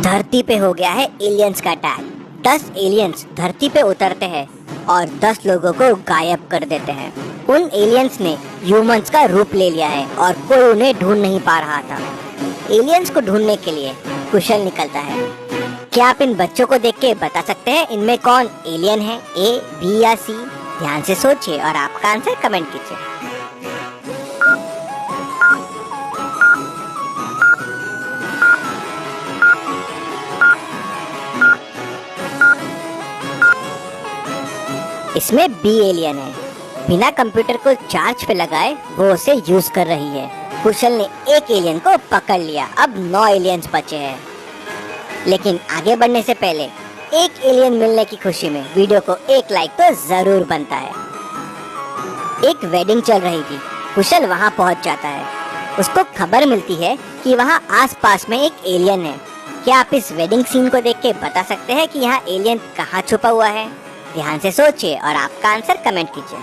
धरती पे हो गया है एलियंस का अटैक। 10 एलियंस धरती पे उतरते हैं और 10 लोगों को गायब कर देते हैं। उन एलियंस ने ह्यूमंस का रूप ले लिया है और कोई उन्हें ढूंढ नहीं पा रहा था। एलियंस को ढूंढने के लिए कुशल निकलता है। क्या आप इन बच्चों को देख के बता सकते हैं इनमें कौन एलियन है, ए, बी या सी? ध्यान से सोचिए और आपका आंसर कमेंट कीजिए। इसमें बी एलियन है। बिना कंप्यूटर को चार्ज पे लगाए वो उसे यूज कर रही है। कुशल ने एक एलियन को पकड़ लिया। अब 9 एलियंस बचे हैं। लेकिन आगे बढ़ने से पहले एक एलियन मिलने की खुशी में वीडियो को एक लाइक तो जरूर बनता है। एक वेडिंग चल रही थी। कुशल वहां पहुंच जाता है। उसको खबर मिलती है कि वहां आसपास में एक एलियन है। क्या आप इस वेडिंग सीन को देख के बता सकते हैं कि यहाँ एलियन कहाँ छुपा हुआ है? ध्यान से सोचिए और आपका आंसर कमेंट कीजिए।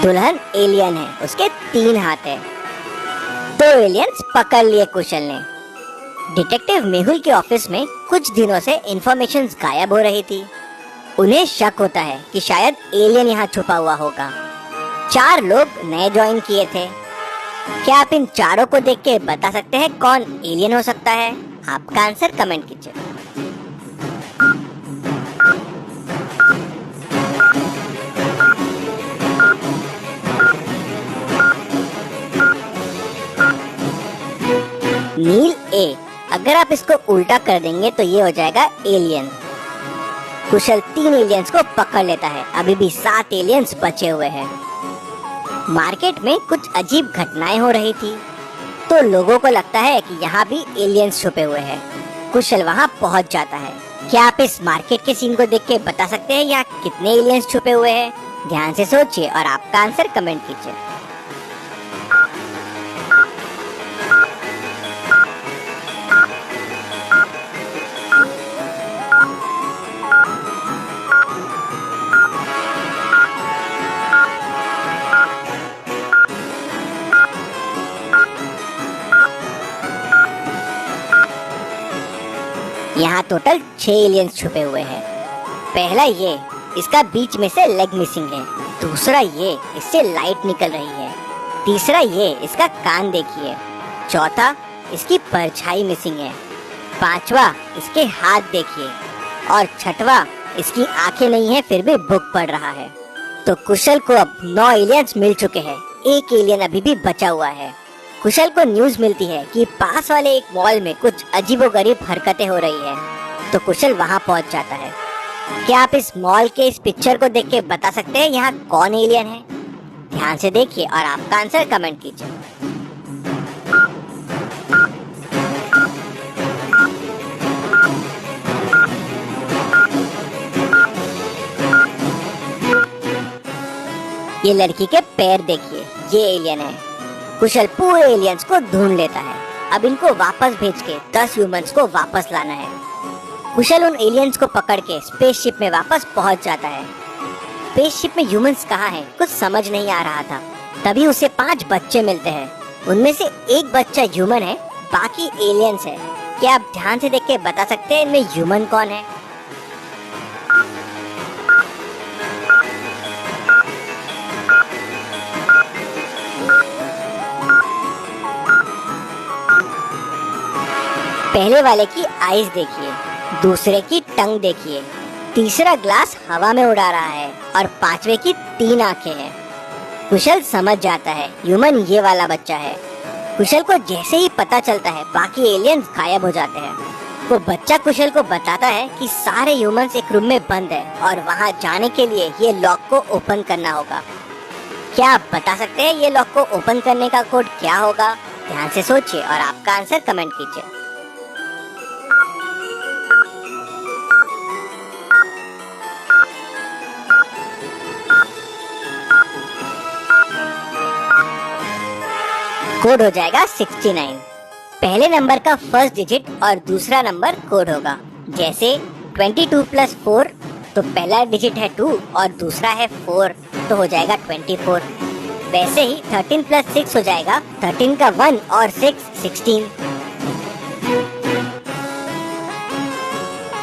दुल्हन एलियन है। उसके 3 हाथ है। 2 एलियंस पकड़ लिए कुशल ने। डिटेक्टिव मेहुल के ऑफिस में कुछ दिनों से इंफॉर्मेशन गायब हो रही थी। उन्हें शक होता है कि शायद एलियन यहाँ छुपा हुआ होगा। 4 लोग नए ज्वाइन किए थे। क्या आप इन चारों को देख के बता सकते हैं कौन एलियन हो सकता है? आपका आंसर कमेंट कीजिए। नील ए। अगर आप इसको उल्टा कर देंगे तो ये हो जाएगा एलियन। कुशल 3 एलियंस को पकड़ लेता है। अभी भी 7 एलियंस बचे हुए हैं। मार्केट में कुछ अजीब घटनाएं हो रही थी तो लोगों को लगता है कि यहाँ भी एलियंस छुपे हुए हैं। कुशल वहाँ पहुँच जाता है। क्या आप इस मार्केट के सीन को देख के बता सकते हैं यहाँ कितने एलियंस छुपे हुए हैं? ध्यान से सोचिए और आपका आंसर कमेंट कीजिए। यहाँ टोटल 6 एलियंस छुपे हुए हैं। पहला ये, इसका बीच में से लेग मिसिंग है। दूसरा ये, इससे लाइट निकल रही है। तीसरा ये, इसका कान देखिए। चौथा, इसकी परछाई मिसिंग है। 5वां, इसके हाथ देखिए। और 6वां, इसकी आंखें नहीं है फिर भी बुक पढ़ रहा है। तो कुशल को अब 9 एलियंस मिल चुके हैं। एक एलियन अभी भी बचा हुआ है। कुशल को न्यूज मिलती है कि पास वाले एक मॉल में कुछ अजीबोगरीब हरकतें हो रही है। तो कुशल वहां पहुंच जाता है। क्या आप इस मॉल के इस पिक्चर को देख के बता सकते हैं यहाँ कौन एलियन है? ध्यान से देखिए और आपका आंसर कमेंट कीजिए। ये लड़की के पैर देखिए, ये एलियन है। कुशल पूरे एलियंस को ढूंढ लेता है। अब इनको वापस भेज के 10 ह्यूमंस को वापस लाना है। कुशल उन एलियंस को पकड़ के स्पेसशिप में वापस पहुंच जाता है। स्पेसशिप में ह्यूमंस कहाँ हैं? कुछ समझ नहीं आ रहा था। तभी उसे 5 बच्चे मिलते हैं। उनमें से एक बच्चा ह्यूमन है, बाकी एलियंस है। क्या आप ध्यान से देख के बता सकते हैं इनमें ह्यूमन कौन है? पहले वाले की आईज देखिए, दूसरे की टंग देखिए, तीसरा ग्लास हवा में उड़ा रहा है और 5वें की 3 आंखें हैं। कुशल समझ जाता है ह्यूमन ये वाला बच्चा है। कुशल को जैसे ही पता चलता है बाकी एलियंस गायब हो जाते हैं। वो बच्चा कुशल को बताता है कि सारे ह्यूमंस एक रूम में बंद है और वहां जाने के लिए ये लॉक को ओपन करना होगा। क्या आप बता सकते हैं ये लॉक को ओपन करने का कोड क्या होगा? ध्यान से सोचिए और आपका आंसर कमेंट कीजिए। कोड हो जाएगा 69। पहले नंबर का फर्स्ट डिजिट और दूसरा नंबर कोड होगा। जैसे 22 + 4 तो पहला डिजिट है 2 और दूसरा है 4, तो हो जाएगा 24। वैसे ही 13 + 6 हो जाएगा 13 का 1 और 6 16।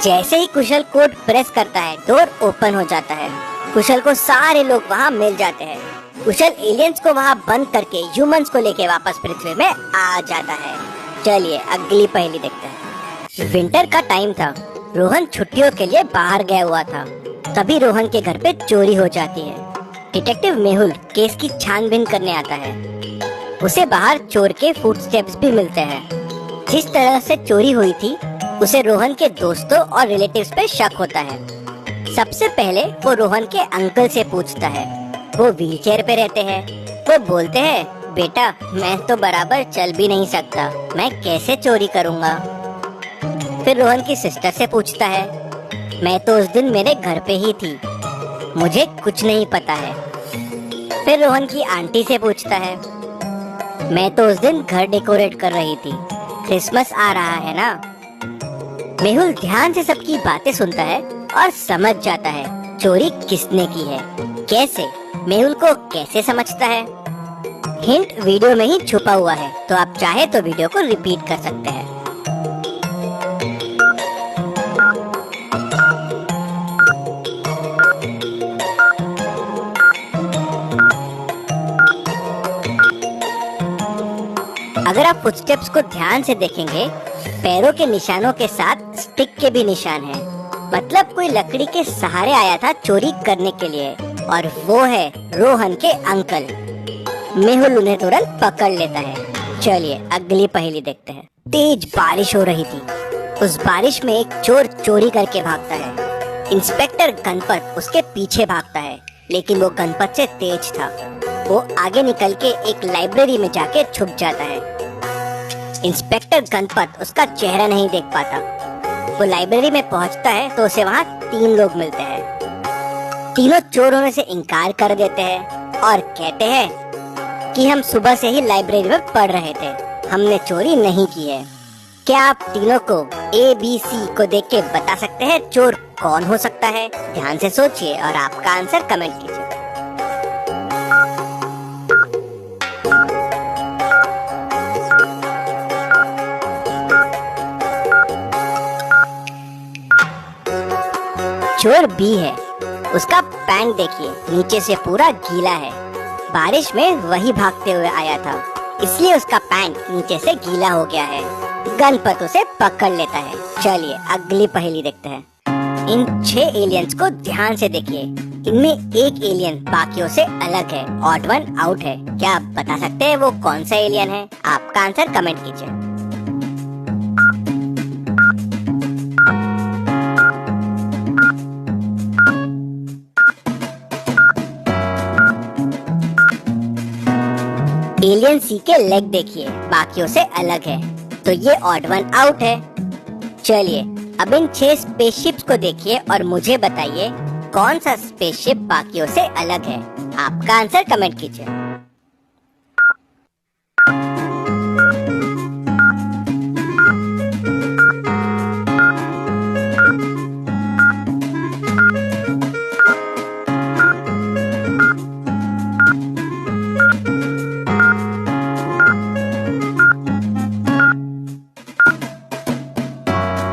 जैसे ही कुशल कोड प्रेस करता है डोर ओपन हो जाता है। कुशल को सारे लोग वहाँ मिल जाते हैं। कुशल एलियंस को वहाँ बंद करके ह्यूमंस को लेके वापस पृथ्वी में आ जाता है। चलिए अगली पहेली देखते हैं। विंटर का टाइम था। रोहन छुट्टियों के लिए बाहर गया हुआ था। तभी रोहन के घर पे चोरी हो जाती है। डिटेक्टिव मेहुल केस की छानबीन करने आता है। उसे बाहर चोर के फुटस्टेप्स भी मिलते हैं। जिस तरह से चोरी हुई थी उसे रोहन के दोस्तों और रिलेटिव्स पे शक होता है। सबसे पहले वो रोहन के अंकल से पूछता है। वो व्हीलचेयर पे रहते हैं। वो बोलते हैं, बेटा मैं तो बराबर चल भी नहीं सकता, मैं कैसे चोरी करूँगा। फिर रोहन की सिस्टर से पूछता है, मैं तो उस दिन मेरे घर पे ही थी, मुझे कुछ नहीं पता है। फिर रोहन की आंटी से पूछता है, मैं तो उस दिन घर डेकोरेट कर रही थी, क्रिसमस आ रहा है ना। मेहुल ध्यान से सबकी बातें सुनता है और समझ जाता है चोरी किसने की है। कैसे? मेहुल को कैसे समझता है? हिंट वीडियो में ही छुपा हुआ है, तो आप चाहे तो वीडियो को रिपीट कर सकते हैं। अगर आप फुटस्टेप्स को ध्यान से देखेंगे, पैरों के निशानों के साथ स्टिक के भी निशान हैं। मतलब कोई लकड़ी के सहारे आया था चोरी करने के लिए, और वो है रोहन के अंकल। मेहुल उन्हें तुरंत पकड़ लेता है। चलिए अगली पहेली देखते हैं। तेज बारिश हो रही थी। उस बारिश में एक चोर चोरी करके भागता है। इंस्पेक्टर गणपत उसके पीछे भागता है, लेकिन वो गणपत से तेज था। वो आगे निकल के एक लाइब्रेरी में जाके छुप जाता है। इंस्पेक्टर गणपत उसका चेहरा नहीं देख पाता। वो लाइब्रेरी में पहुंचता है तो उसे वहाँ 3 लोग मिलते हैं। तीनों चोर होने से इनकार कर देते हैं और कहते हैं कि हम सुबह से ही लाइब्रेरी में पढ़ रहे थे, हमने चोरी नहीं की है। क्या आप तीनों को ABC को देख के बता सकते हैं चोर कौन हो सकता है? ध्यान से सोचिए और आपका आंसर कमेंट कीजिए। चोर B है। उसका पैंट देखिए, नीचे से पूरा गीला है। बारिश में वही भागते हुए आया था, इसलिए उसका पैंट नीचे से गीला हो गया है। गणपत उसे पकड़ लेता है। चलिए अगली पहेली देखते हैं। इन 6 एलियंस को ध्यान से देखिए। इनमें एक एलियन बाकियों से अलग है, ऑड वन आउट है। क्या आप बता सकते हैं वो कौन सा एलियन है? आपका आंसर कमेंट कीजिए। एलियन सी के लेग देखिए, बाकियों से अलग है, तो ये ऑड वन आउट है। चलिए अब इन 6 स्पेसशिप्स को देखिए और मुझे बताइए कौन सा स्पेसशिप बाकियों से अलग है। आपका आंसर कमेंट कीजिए।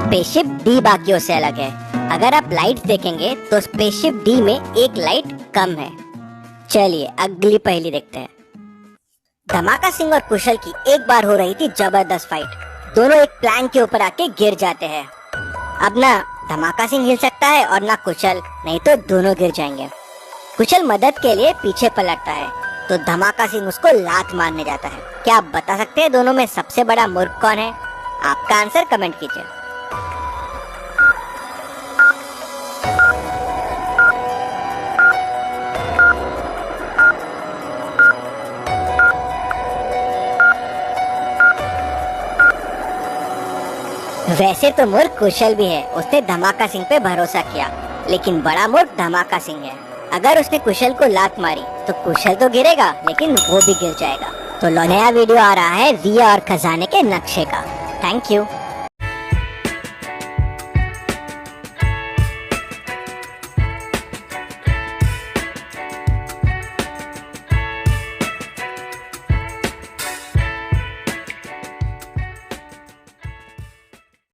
स्पेसशिप डी बाकियों से अलग है। अगर आप लाइट्स देखेंगे तो स्पेसशिप डी में एक लाइट कम है। चलिए अगली पहेली देखते हैं। धमाका सिंह और कुशल की एक बार हो रही थी जबरदस्त फाइट। दोनों एक प्लान के ऊपर आके गिर जाते हैं। अब ना धमाका सिंह हिल सकता है और ना कुशल, नहीं तो दोनों गिर जाएंगे। कुशल मदद के लिए पीछे पलटता है तो धमाका सिंह उसको लात मारने जाता है। क्या आप बता सकते हैं दोनों में सबसे बड़ा मूर्ख कौन है? आपका आंसर कमेंट कीजिए। वैसे तो मूर्ख कुशल भी है, उसने धमाका सिंह पे भरोसा किया, लेकिन बड़ा मूर्ख धमाका सिंह है। अगर उसने कुशल को लात मारी तो कुशल तो गिरेगा, लेकिन वो भी गिर जाएगा। तो नया वीडियो आ रहा है रिया और खजाने के नक्शे का। Thank you.